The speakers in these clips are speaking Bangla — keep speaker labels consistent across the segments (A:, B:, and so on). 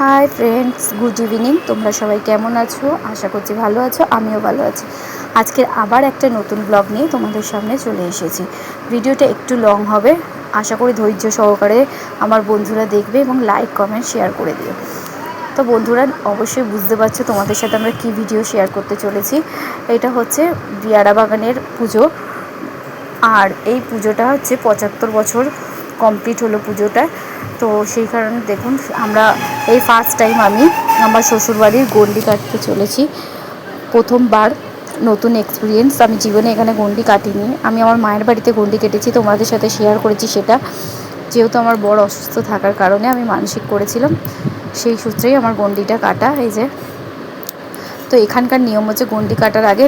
A: Hi friends, good evening. তোমরা সবাই কেমন আছো? আশা করছি ভালো আছো, আমিও ভালো আছি। আজকের আবার একটা নতুন ব্লগ নিয়ে তোমাদের সামনে চলে এসেছি। ভিডিওটা একটু লং হবে, আশা করি ধৈর্য সহকারে আমার বন্ধুরা দেখবে এবং লাইক কমেন্ট শেয়ার করে দিও। তো বন্ধুরা অবশ্যই বুঝতে পারছো তোমাদের সাথে আমরা কি ভিডিও শেয়ার করতে চলেছি। এটা হচ্ছে বিয়ারা বাগানের পুজো, আর এই পুজোটা হচ্ছে 75 বছর কমপ্লিট হলো পুজোটা। তো সেই কারণে দেখুন আমরা এই ফার্স্ট টাইম আমি আমার শ্বশুরবাড়ির গণ্ডি কাটতে চলেছি। প্রথমবার নতুন এক্সপিরিয়েন্স, আমি জীবনে এখানে গণ্ডি কাটিনি। আমি আমার মায়ের বাড়িতে গণ্ডি কেটেছি, তোমাদের সাথে শেয়ার করেছি সেটা। যেহেতু আমার বড় অসুস্থ থাকার কারণে আমি মানসিক করেছিলাম, সেই সূত্রেই আমার গণ্ডিটা কাটা। এই যে, তো এখানকার নিয়ম হচ্ছে গণ্ডি কাটার আগে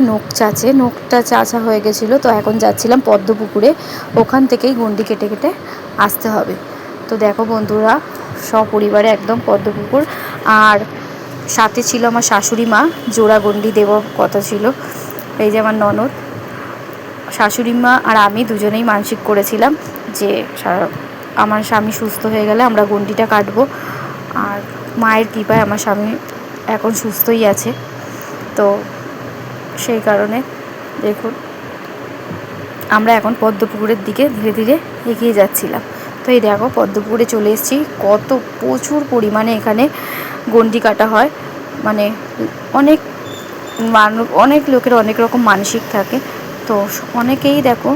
A: নোকটা চাচা হয়ে গেছিলো, তো এখন যাচ্ছিলাম পদ্মপুকুরে, ওখান থেকেই গণ্ডি কেটে কেটে আসতে হবে। তো দেখো বন্ধুরা, সপরিবারে একদম পদ্মপুকুর, আর সাথে ছিল আমার শাশুড়ি মা, জোড়া গণ্ডি দেওয়ার কথা ছিল। এই যে আমার ননদ, শাশুড়ি মা আর আমি দুজনেই মানসিক করেছিলাম যে আমার স্বামী সুস্থ হয়ে গেলে আমরা গণ্ডিটা কাটবো। আর মায়ের কৃপায় আমার স্বামী এখন সুস্থই আছে। তো সেই কারণে দেখুন আমরা এখন পদ্মপুকুরের দিকে ধীরে ধীরে এগিয়ে যাচ্ছিলাম। তো এই দেখো পদ্মপুকুরে চলে এসেছি। প্রচুর পরিমাণে এখানে গণ্ডি কাটা হয়, মানে অনেক লোকের অনেক রকম মানসিক থাকে। তো অনেকেই দেখো,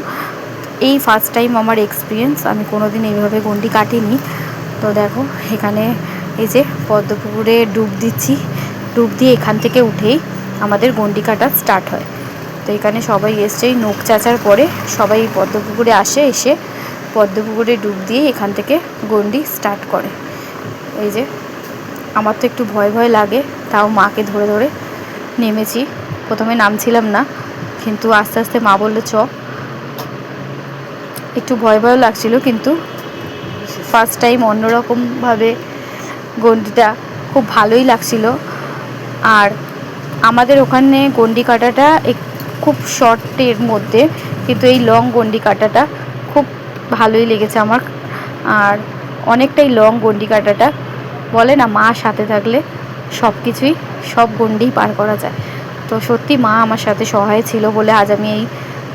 A: এই ফার্স্ট টাইম আমার এক্সপিরিয়েন্স, আমি কোনো দিন এইভাবে গণ্ডি কাটিনি। তো দেখো এখানে এই যে পদ্মপুকুরে ডুব দিচ্ছি, ডুব দিয়ে এখান থেকে উঠেই আমাদের গণ্ডি কাটা স্টার্ট হয়। তো এখানে সবাই এসছে, নোক চাচার পরে সবাই পদ্মপুকুরে এসে পদ্মপুকুরে ডুব দিয়ে এখান থেকে গণ্ডি স্টার্ট করে। এই যে আমার তো একটু ভয় ভয় লাগে, তাও মাকে ধরে ধরে নেমেছি। প্রথমে নামছিলাম না, কিন্তু আস্তে আস্তে মা বললো চ। একটু ভয় ভয় লাগছিল, কিন্তু ফার্স্ট টাইম অন্যরকমভাবে গণ্ডিটা খুব ভালোই লাগছিল। আর আমাদের ওখানে গণ্ডি কাটাটা খুব শর্টের মধ্যে, কিন্তু এই লং গণ্ডি কাটাটা খুব ভালোই লেগেছে আমার। আর অনেকটাই লং গণ্ডি কাটাটা, বলে না মা সাথে থাকলে সব গণ্ডিই পার করা যায়। তো সত্যি মা আমার সাথে সহায় ছিল বলে আজ আমি এই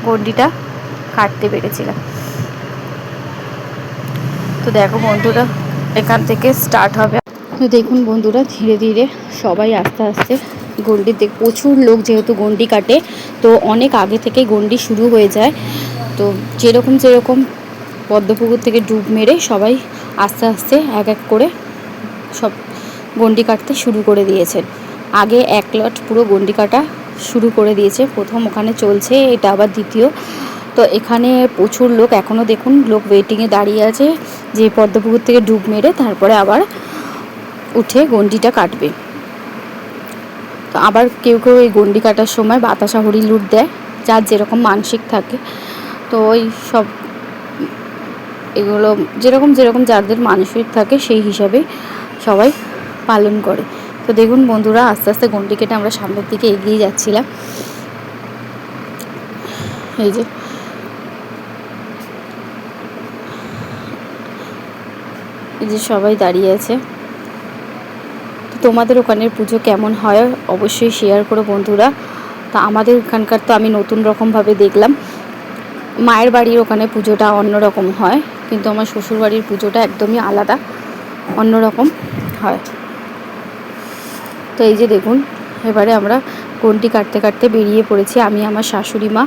A: গণ্ডিটা কাটতে পেরেছিলাম। তো দেখো বন্ধুরা, এখান থেকে স্টার্ট হবে। তো দেখুন বন্ধুরা, ধীরে ধীরে সবাই আস্তে আস্তে গণ্ডিতে, প্রচুর লোক যেহেতু গণ্ডি কাটে, তো অনেক আগে থেকে গণ্ডি শুরু হয়ে যায়। তো যেরকম পদ্মপুকুর থেকে ডুব মেরে সবাই আস্তে আস্তে এক এক করে সব গণ্ডি কাটতে শুরু করে দিয়েছেন। আগে এক লট পুরো গণ্ডি কাটা শুরু করে দিয়েছে, প্রথম ওখানে চলছে, এটা আবার দ্বিতীয়। তো এখানে প্রচুর লোক, এখনও দেখুন লোক ওয়েটিংয়ে দাঁড়িয়ে আছে, যে পদ্মপুকুর থেকে ডুব মেরে তারপরে আবার উঠে গণ্ডিটা কাটবে। তো আবার কেউ কেউ এই গণ্ডি কাটার সময় বাতাসা হরি লুট দেয়, যার যেরকম মানসিক থাকে। তো ওই সব এগুলো যেরকম যাদের মানসিক থাকে সেই হিসাবে সবাই পালন করে। তো দেখুন বন্ধুরা, আস্তে আস্তে গণ্ডি কেটে আমরা সামনের দিকে এগিয়ে যাচ্ছিলাম। এই যে সবাই দাঁড়িয়ে আছে। তো তোমাদের ওখানের পুজো কেমন হয় অবশ্যই শেয়ার করো বন্ধুরা। তা আমাদের এখানকার তো আমি নতুন রকমভাবে দেখলাম। মায়ের বাড়ির ওখানে পুজোটা অন্যরকম হয়, কিন্তু আমার শ্বশুরবাড়ির পুজোটা একদমই আলাদা, অন্যরকম হয়। তো এই যে দেখুন, এবারে আমরা গণ্ডি কাটতে কাটতে বেরিয়ে পড়েছি, আমি আমার শাশুড়ি মা।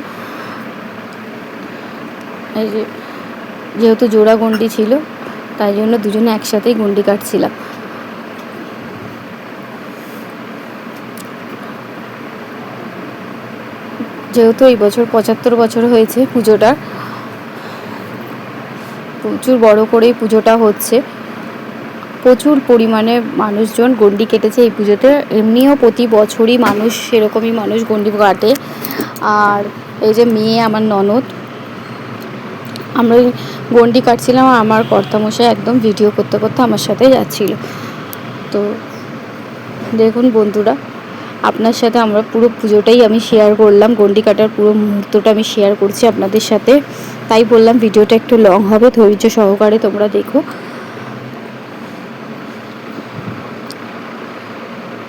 A: এই যে যেহেতু জোড়া গণ্ডি ছিল, তাই জন্য দুজনে একসাথেই গণ্ডি কাটছিলাম। যেহেতু এই বছর 75 বছর হয়েছে পুজোটার, প্রচুর বড় করেই পুজোটা হচ্ছে। প্রচুর পরিমাণে মানুষজন গণ্ডি কেটেছে এই পুজোতে। এমনিও প্রতি বছরই সেরকমই মানুষ গণ্ডি কাটে। আর এই যে মেয়ে আমার ননদ, আমরা গণ্ডি কাটছিলাম, আর আমার কর্তামশাই একদম ভিডিও করতে করতে আমার সাথে যাচ্ছিল। তো দেখুন বন্ধুরা, আপনার সাথে আমরা পুরো পুজোটাই আমি শেয়ার করলাম, গণ্ডি কাটার পুরো মুহূর্তটা আমি শেয়ার করছি আপনাদের সাথে। তাই বললাম ভিডিওটা একটু লং হবে, ধৈর্য সহকারে তোমরা দেখো।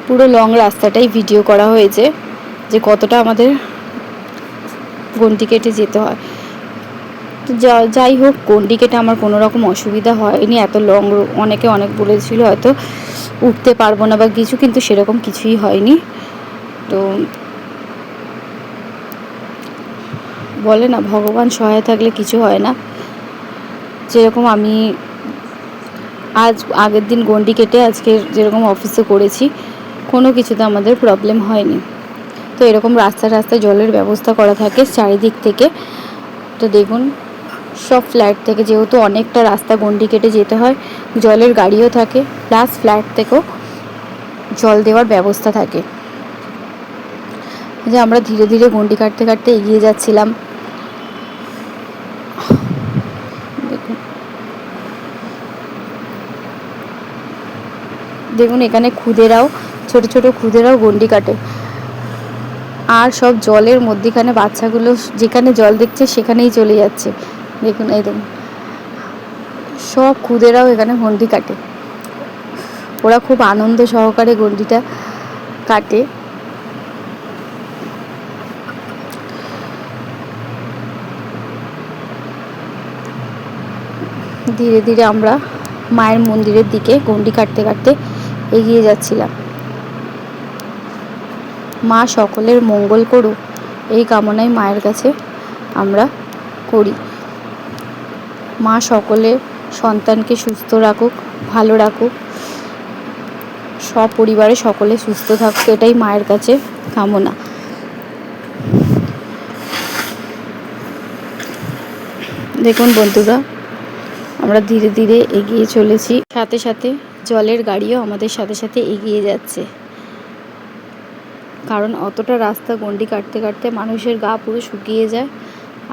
A: পুরো লং রাস্তাটাই ভিডিও করা হয়েছে যে কতটা আমাদের গন্ডি কেটে যেতে হয়। তো যাই হোক, গন্ডি কেটে আমার কোনো রকম অসুবিধা হয়নি। এত লং, অনেকে অনেক বলেছিল হয়তো উঠতে পারবো না বা কিছু, কিন্তু সেরকম কিছুই হয়নি। তো বলে না, ভগবান সহায় থাকলে কিছু হয় না। যেরকম আমি আগের দিন গন্ডি কেটে আজকে যেরকম অফিসে করেছি, কোনো কিছুতে আমাদের প্রবলেম হয়নি। তো এরকম রাস্তায় জলের ব্যবস্থা করা থাকে চারিদিক থেকে। তো দেখুন, সব ফ্ল্যাট থেকে, যেহেতু অনেকটা রাস্তা গন্ডি কেটে যেতে হয়, জলের গাড়িও থাকে, প্লাস ফ্ল্যাট থেকেও জল দেওয়ার ব্যবস্থা থাকে। যে আমরা ধীরে ধীরে গন্ডি কাটতে কাটতে এগিয়ে যাচ্ছিলাম। দেখুন এখানে খুদেরাও, ছোট ছোট খুদেরাও গন্ডি কাটে। আর সব জলের মধ্যেখানে বাচ্চাগুলো যেখানে জল দেখছে সেখানেই চলে যাচ্ছে। দেখুন এই দেখুন, সব খুদেরাও এখানে গন্ডি কাটে। ওরা খুব আনন্দ সহকারে গন্ডিটা কাটে। ধীরে ধীরে আমরা মায়ের মন্দিরের দিকে গন্ডি কাটতে কাটতে এগিয়ে যাচ্ছিলাম। মা সকলের মঙ্গল করুক, এই কামনাই মায়ের কাছে আমরা করি। মা সকলের সন্তানকে সুস্থ রাখুক, ভালো রাখুক, সপরিবারে সকলে সুস্থ থাকুক, এটাই মায়ের কাছে কামনা। দেখুন বন্ধুরা, আমরা ধীরে ধীরে এগিয়ে চলেছি, সাথে সাথে জলের গাড়িও আমাদের সাথে সাথে এগিয়ে যাচ্ছে। কারণ অতটা রাস্তা গন্ডি কাটতে কাটতে মানুষের গা পুরো শুকিয়ে যায়,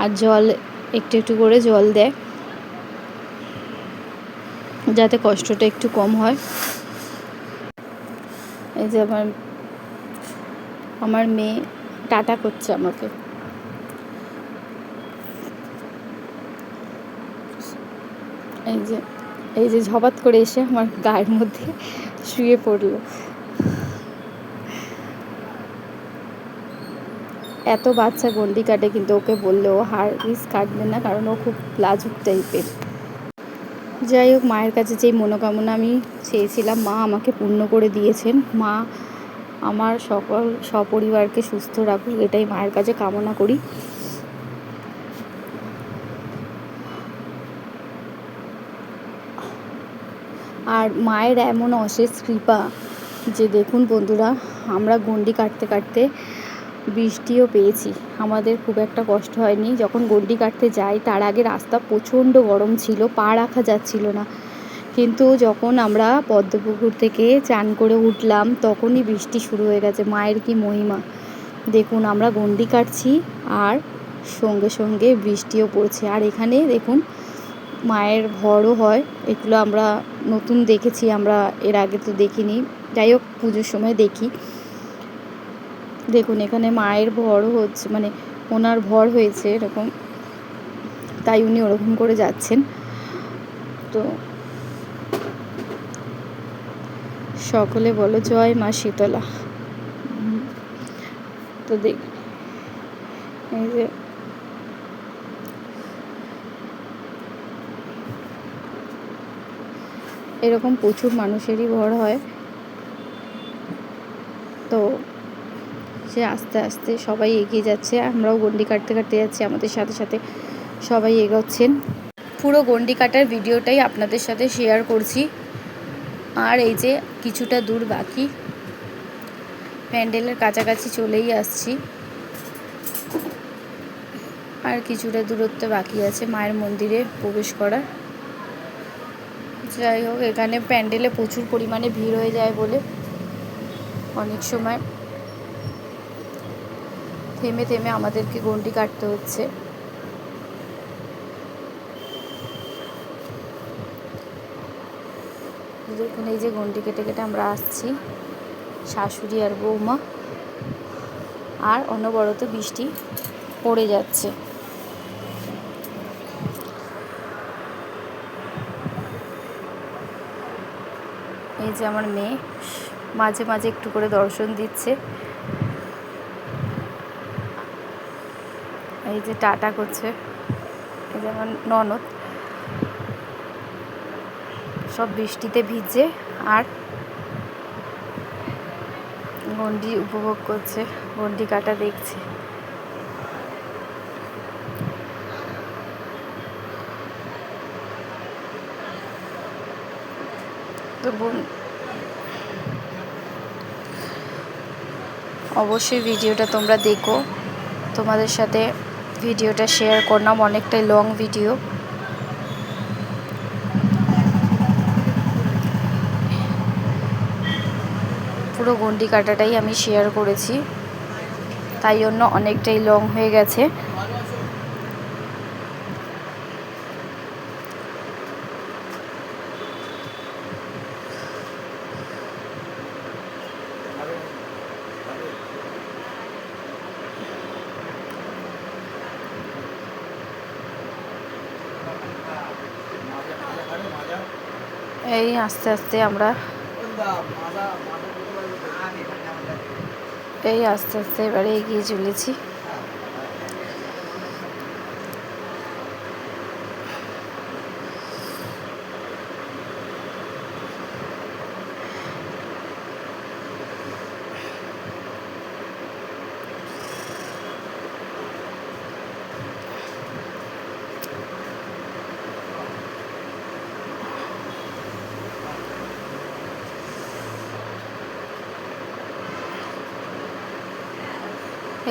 A: আর জল একটু একটু করে জল দেয় যাতে কষ্টটা একটু কম হয়। এই যে আমার মেয়ে টাটা করছে আমাকে। এই যে ঝপাত করে এসে আমার গায়ের মধ্যে শুয়ে পড়লো। এত বাচ্চা গন্ডি কাটে, কিন্তু ওকে বললেও হারগিজ কাটবে না, কারণ ও খুব লাজুক টাইপের। যাই হোক, মায়ের কাছে যেই মনোকামনা আমি চেয়েছিলাম মা আমাকে পূর্ণ করে দিয়েছেন। মা আমার সকল সপরিবারকে সুস্থ রাখুক, এটাই মায়ের কাছে কামনা করি। আর মায়ের এমন অশেষ কৃপা যে দেখুন বন্ধুরা, আমরা গন্ডি কাটতে কাটতে বৃষ্টিও পেয়েছি, আমাদের খুব একটা কষ্ট হয়নি। যখন গন্ডি কাটতে যাই তার আগে রাস্তা প্রচণ্ড গরম ছিল, পা রাখা যাচ্ছিল না। কিন্তু যখন আমরা পদ্মপুকুর থেকে চান করে উঠলাম তখনই বৃষ্টি শুরু হয়ে গেছে। মায়ের কি মহিমা! দেখুন আমরা গন্ডি কাটছি আর সঙ্গে সঙ্গে বৃষ্টিও পড়ছে। আর এখানে দেখুন মায়ের ভরও হয়, এগুলো আমরা নতুন দেখেছি, আমরা এর আগে তো দেখিনি। যাই হোক, পুজোর সময় দেখি। দেখুন এখানে মায়ের ভরও হচ্ছে, মানে ওনার ভর হয়েছে এরকম, তাই উনি ওরকম করে যাচ্ছেন। তো সকলে বলো জয় মা শীতলা। তো দেখ, এই যে এরকম প্রচুর মানুষেরই ভর হয়। তো সে আস্তে আস্তে সবাই এগিয়ে যাচ্ছে, আমরাও গন্ডি কাটতে কাটতে যাচ্ছি, আমাদের সাথে সাথে সবাই এগোচ্ছেন। পুরো গন্ডি কাটার ভিডিওটাই আপনাদের সাথে শেয়ার করছি। আর এই যে কিছুটা দূর বাকি, প্যান্ডেলের কাছাকাছি চলেই আসছি, আর কিছুটা দূরত্ব বাকি আছে মায়ের মন্দিরে প্রবেশ করার। যাই হোক, এখানে প্যান্ডেলে প্রচুর পরিমাণে ভিড় হয়ে যায় বলে অনেক সময় থেমে থেমে আমাদেরকে গন্ডি কাটতে হচ্ছে। দেখুন এই যে গন্ডি কেটে কেটে আমরা আসছি, শাশুড়ি আর বৌমা, আর অনবরত বৃষ্টি পড়ে যাচ্ছে। এই যে আমার মেয়ে মাঝে মাঝে একটু করে দর্শন দিচ্ছে। এই যে টাটা করছে, এই যে আমার ননদ, সব বৃষ্টিতে ভিজে আর গন্ডি উপভোগ করছে, গন্ডি কাটা দেখছে। তো অবশ্যই ভিডিওটা তোমরা দেখো, তোমাদের সাথে ভিডিওটা শেয়ার করলাম, অনেকটাই লং ভিডিও। পুরো গন্ডি কাটাটাই আমি শেয়ার করেছি, তাই জন্য অনেকটাই লং হয়ে গেছে। এই আস্তে আস্তে আমরা এবারে এগিয়ে চলেছি।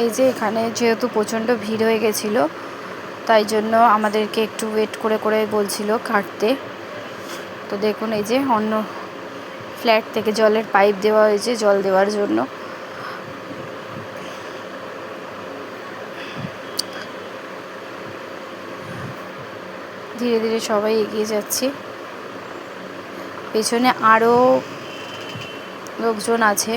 A: এই যে এখানে যেহেতু প্রচণ্ড ভিড় হয়ে গেছিলো, তাই জন্য আমাদেরকে একটু ওয়েট করে করে বলছিল কাটতে। তো দেখুন এই যে অন্য ফ্ল্যাট থেকে জলের পাইপ দেওয়া হয়েছে জল দেওয়ার জন্য। ধীরে ধীরে সবাই এগিয়ে যাচ্ছি, পেছনে আরও লোকজন আছে।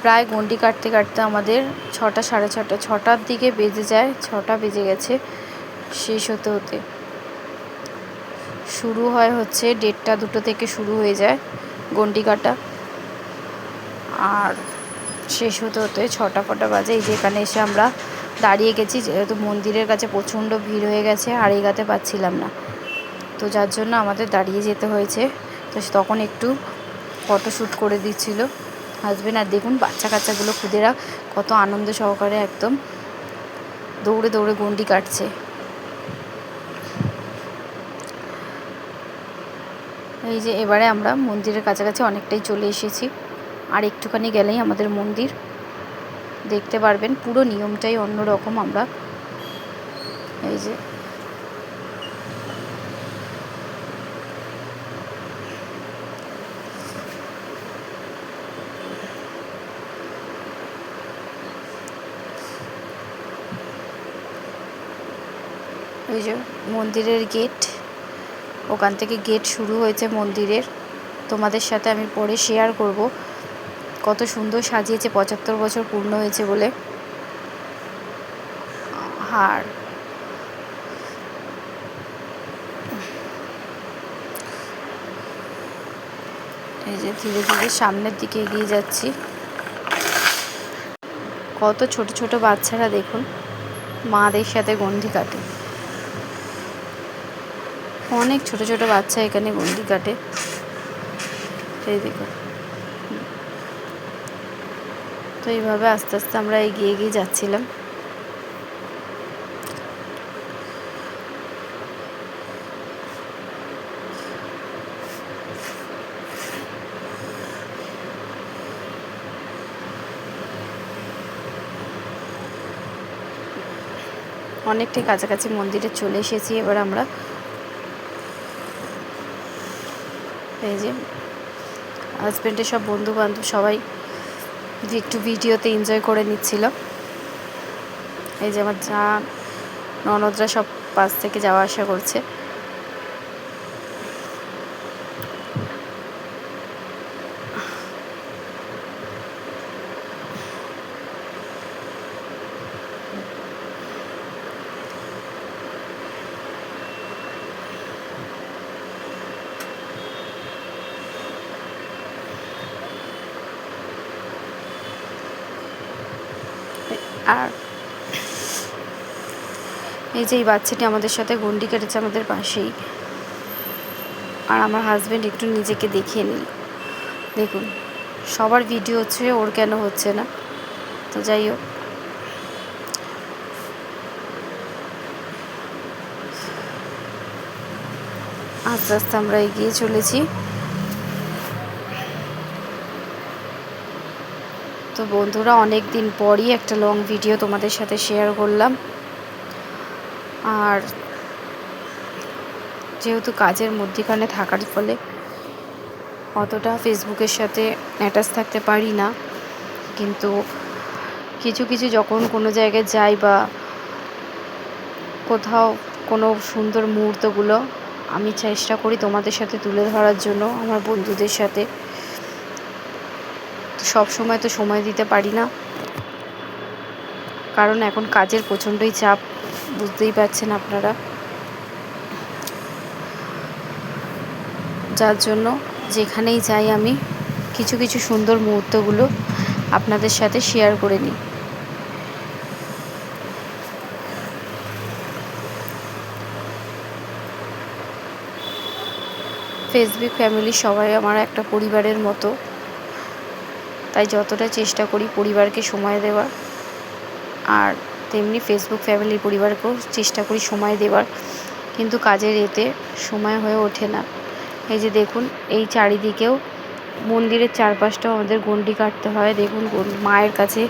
A: প্রায় গন্ডি কাটতে কাটতে আমাদের 6টা সাড়ে 6টার দিকে বেজে যায়, 6টা বেজে গেছে শেষ হতে হতে। শুরু হচ্ছে 1:30 2টো থেকে শুরু হয়ে যায় গন্ডি কাটা, আর শেষ হতে হতে 6টা ফটা বাজে। এই যে এখানে এসে আমরা দাঁড়িয়ে গেছি, যেহেতু মন্দিরের কাছে প্রচণ্ড ভিড় হয়ে গেছে আর এগাতে পারছিলাম না, তো যার জন্য আমাদের দাঁড়িয়ে যেতে হয়েছে। তো তখন একটু ফটোশ্যুট করে দিচ্ছিল হাজবেন্ড। আর দেখুন বাচ্চা কাচ্চাগুলো খুদেরা কত আনন্দ সহকারে একদম দৌড়ে দৌড়ে গন্ডি কাটছে। এই যে এবারে আমরা মন্দিরের কাছাকাছি অনেকটাই চলে এসেছি, আর একটুখানি গেলেই আমাদের মন্দির দেখতে পারবেন। পুরো নিয়মটাই অন্যরকম। আমরা এই যে ওই যে মন্দিরের গেট, ওখান থেকে গেট শুরু হয়েছে মন্দিরের। তোমাদের সাথে আমি পরে শেয়ার করব কত সুন্দর সাজিয়েছে, 75 বছর পূর্ণ হয়েছে বলে। আর এই যে ধীরে ধীরে সামনের দিকে এগিয়ে যাচ্ছি। কত ছোট ছোট বাচ্চারা দেখুন মাদের সাথে গন্ডি কাটে, অনেক ছোট ছোট বাচ্চা এখানে গন্ডি কাটে। এই দেখুন, তো এইভাবে আস্তে আস্তে আমরা এগিয়ে এগিয়ে যাচ্ছিলাম। অনেকটাই কাছাকাছি মন্দিরে চলে এসেছি এবার আমরা। এই যে হাজব্যান্ডের সব বন্ধু বান্ধব সবাই একটু ভিডিওতে এনজয় করে নিচ্ছিল। এই যে আমার যা ননদরা সব পাশ থেকে যাওয়া আসা করছে। আর এই যে এই বাচ্চাটি আমাদের সাথে গন্ডি কেটেছে আমাদের পাশেই। আর আমার হাজব্যান্ড একটু নিজেকে দেখিয়ে নিল। দেখুন সবার ভিডিও হচ্ছে, ওর কেন হচ্ছে না? তো যাই হোক, আস্তে আস্তে আমরা এগিয়ে চলেছি। তো বন্ধুরা, অনেক দিন পরই একটা লং ভিডিও তোমাদের সাথে শেয়ার করলাম। আর যেহেতু কাজের মধ্যখানে থাকার ফলে অতটা ফেসবুকের সাথে অ্যাটাচ থাকতে পারি না, কিন্তু কিছু কিছু যখন কোনো জায়গায় যাই বা কোথাও কোনো সুন্দর মুহূর্তগুলো আমি চেষ্টা করি তোমাদের সাথে তুলে ধরার জন্য, আমার বন্ধুদের সাথে। সব সময় তো সময় দিতে পারি না, কারণ এখন কাজের প্রচণ্ডই চাপ, বুঝতেই পারছেন আপনারা। যার জন্য যেখানেই যাই আমি কিছু কিছু সুন্দর মুহূর্তগুলো আপনাদের সাথে শেয়ার করে নিই। ফেসবুক ফ্যামিলি সবাই আমার একটা পরিবারের মতো, তাই যতটা চেষ্টা করি পরিবারকে সময় দেওয়ার, আর তেমনি ফেসবুক ফ্যামিলির পরিবারকেও চেষ্টা করি সময় দেওয়ার, কিন্তু কাজের এতে সময় হয়ে ওঠে না। এই যে দেখুন, এই চারিদিকেও মন্দিরের চারপাশটাও আমাদের গণ্ডি কাটতে হয়। দেখুন মায়ের কাছে,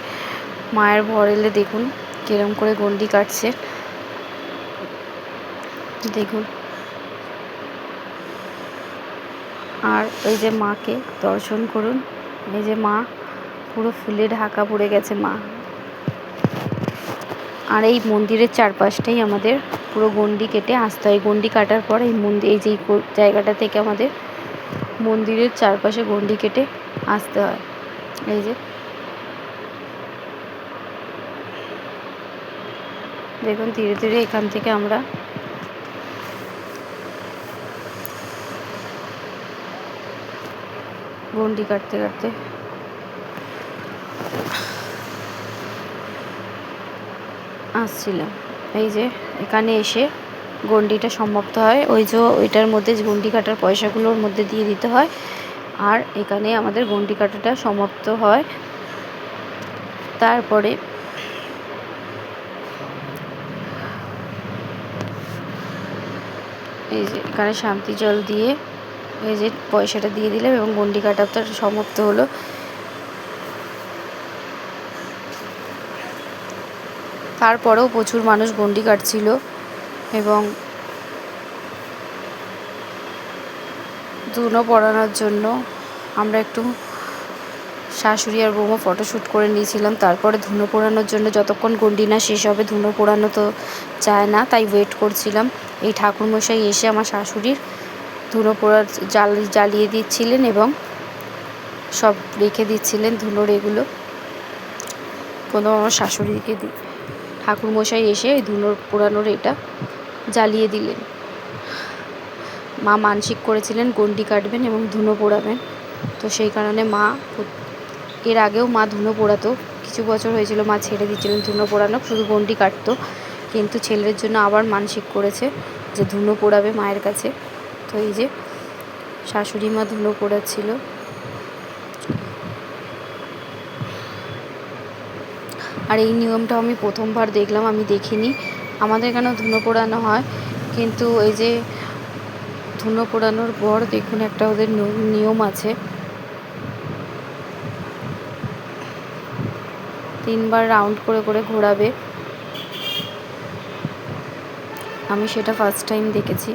A: মায়ের ভর এলে দেখুন কিরম করে গণ্ডি কাটছে। দেখুন, আর এই যে মাকে দর্শন করুন। এই যে মা পুরো ফুলে ঢাকা পড়ে গেছে মা। আর এই মন্দিরের চারপাশটাই আমাদের পুরো গণ্ডি কেটে আসতে হয়। গণ্ডি কাটার পর এই মন্দির, এই যে জায়গাটা থেকে আমাদের মন্দিরের চারপাশে গণ্ডি কেটে আসতে হয়। এই যে দেখুন, ধীরে ধীরে এখান থেকে আমরা গণ্ডি কাটতে কাটতে আসছিলাম। এই যে এখানে এসে গণ্ডিটা সমাপ্ত হয়। ওই যে ওইটার মধ্যে গণ্ডি কাটার পয়সাগুলোর মধ্যে দিয়ে দিতে হয়, আর এখানে আমাদের গণ্ডি কাটাটা সমাপ্ত হয়। তারপরে এই যে এখানে শান্তি জল দিয়ে এই যে পয়সাটা দিয়ে দিলাম এবং গণ্ডি কাটাটা সমাপ্ত হলো। তারপরেও প্রচুর মানুষ গণ্ডি কাটছিল এবং ধুনো পড়ানোর জন্য আমরা একটু শাশুড়ি আর বৌমা ফটোশ্যুট করে নিয়েছিলাম। তারপরে ধুনো পোড়ানোর জন্য যতক্ষণ গণ্ডি না শেষ হবে ধুনো পোড়ানো তো চায় না, তাই ওয়েট করছিলাম। এই ঠাকুরমশাই এসে আমার শাশুড়ির ধুনো পোড়ার জ্বালিয়ে দিচ্ছিলেন এবং সব রেখে দিচ্ছিলেন ধুনোর এগুলো। প্রথম আমার শাশুড়িকে ঠাকুরমশাই এসে ধুনোর পোড়ানোর এটা জ্বালিয়ে দিলেন। মা মানসিক করেছিলেন গণ্ডি কাটবেন এবং ধুনো পোড়াবেন, তো সেই কারণে মা, এর আগেও মা ধুনো পোড়াতো, কিছু বছর হয়েছিল মা ছেড়ে দিচ্ছিলেন ধুনো পোড়ানো, শুধু গণ্ডি কাটতো। কিন্তু ছেলের জন্য আবার মানসিক করেছে যে ধুনো পোড়াবে মায়ের কাছে। তো এই যে শাশুড়ি মা ধুনো পোড়াচ্ছিল। আর এই নিয়মটা আমি প্রথমবার দেখলাম, আমি দেখিনি। আমাদের এখানেও ধুনো পোড়ানো হয়, কিন্তু এই যে ধুনো পোড়ানোর পর দেখুন একটা ওদের নিয়ম আছে, 3বার রাউন্ড করে করে ঘোরাবে। আমি সেটা ফার্স্ট টাইম দেখেছি।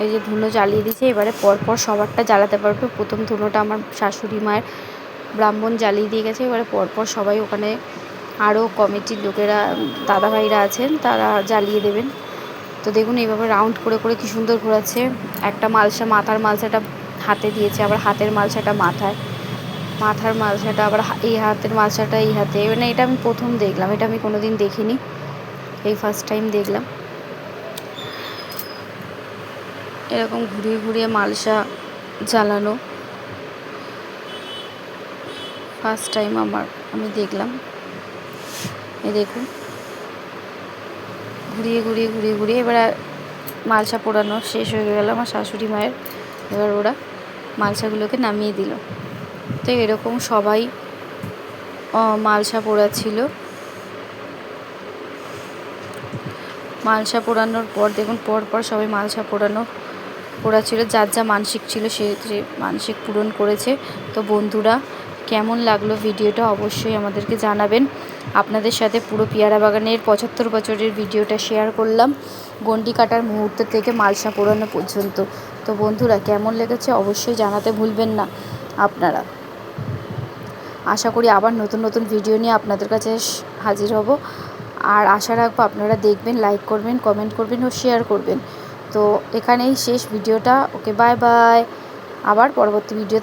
A: এই যে ধুনো জ্বালিয়ে দিয়েছে, এবারে পরপর সবারটা জ্বালাতে পারবে। প্রথম ধুনোটা আমার শাশুড়ি মায়ের ব্রাহ্মণ জ্বালিয়ে দিয়ে গেছে, এবারে পরপর সবাই ওখানে আরও কমিটির লোকেরা, দাদাভাইরা আছেন, তারা জ্বালিয়ে দেবেন। তো দেখুন এইভাবে রাউন্ড করে করে কী সুন্দর ঘোরাচ্ছে। একটা মালসা, মাথার মালসাটা হাতে দিয়েছে, আবার হাতের মালসাটা মাথায়। মাথার মালসাটা আবার এই হাতের মালসাটা এই হাতে, মানে এটা আমি প্রথম দেখলাম, এটা আমি কোনোদিন দেখিনি, এই ফার্স্ট টাইম দেখলাম এরকম ঘুরিয়ে ঘুরিয়ে মালসা জ্বালানো। ফার্স্ট টাইম আমি দেখলাম। এই দেখুন ঘুরিয়ে ঘুরিয়ে ঘুরিয়ে ঘুরিয়ে এবার মালসা পোড়ানো শেষ হয়ে গেল আমার শাশুড়ি মায়ের। এবার ওরা মালসাগুলোকে নামিয়ে দিল। তো এরকম সবাই মালসা পোড়াচ্ছিল। মালসা পোড়ানোর পর দেখুন পর সবাই মালসা পোড়াচ্ছিল, যার যা মানসিক ছিল সে মানসিক পূরণ করেছে। তো বন্ধুরা, কেমন লাগলো ভিডিওটা অবশ্যই আমাদেরকে জানাবেন। আপনাদের সাথে পুরো পেয়ারা বাগানের 75 বছরের ভিডিওটা শেয়ার করলাম, গণ্ডি কাটার মুহূর্ত থেকে মালসা পোড়ানো পর্যন্ত। তো বন্ধুরা, কেমন লেগেছে অবশ্যই জানাতে ভুলবেন না আপনারা। আশা করি আবার নতুন নতুন ভিডিও নিয়ে আপনাদের কাছে হাজির হব। আর আশা রাখবো আপনারা দেখবেন, লাইক করবেন, কমেন্ট করবেন ও শেয়ার করবেন। তো এখানেই শেষ ভিডিওটা। ওকে, বাই বাই। আবার পরবর্তী ভিডিও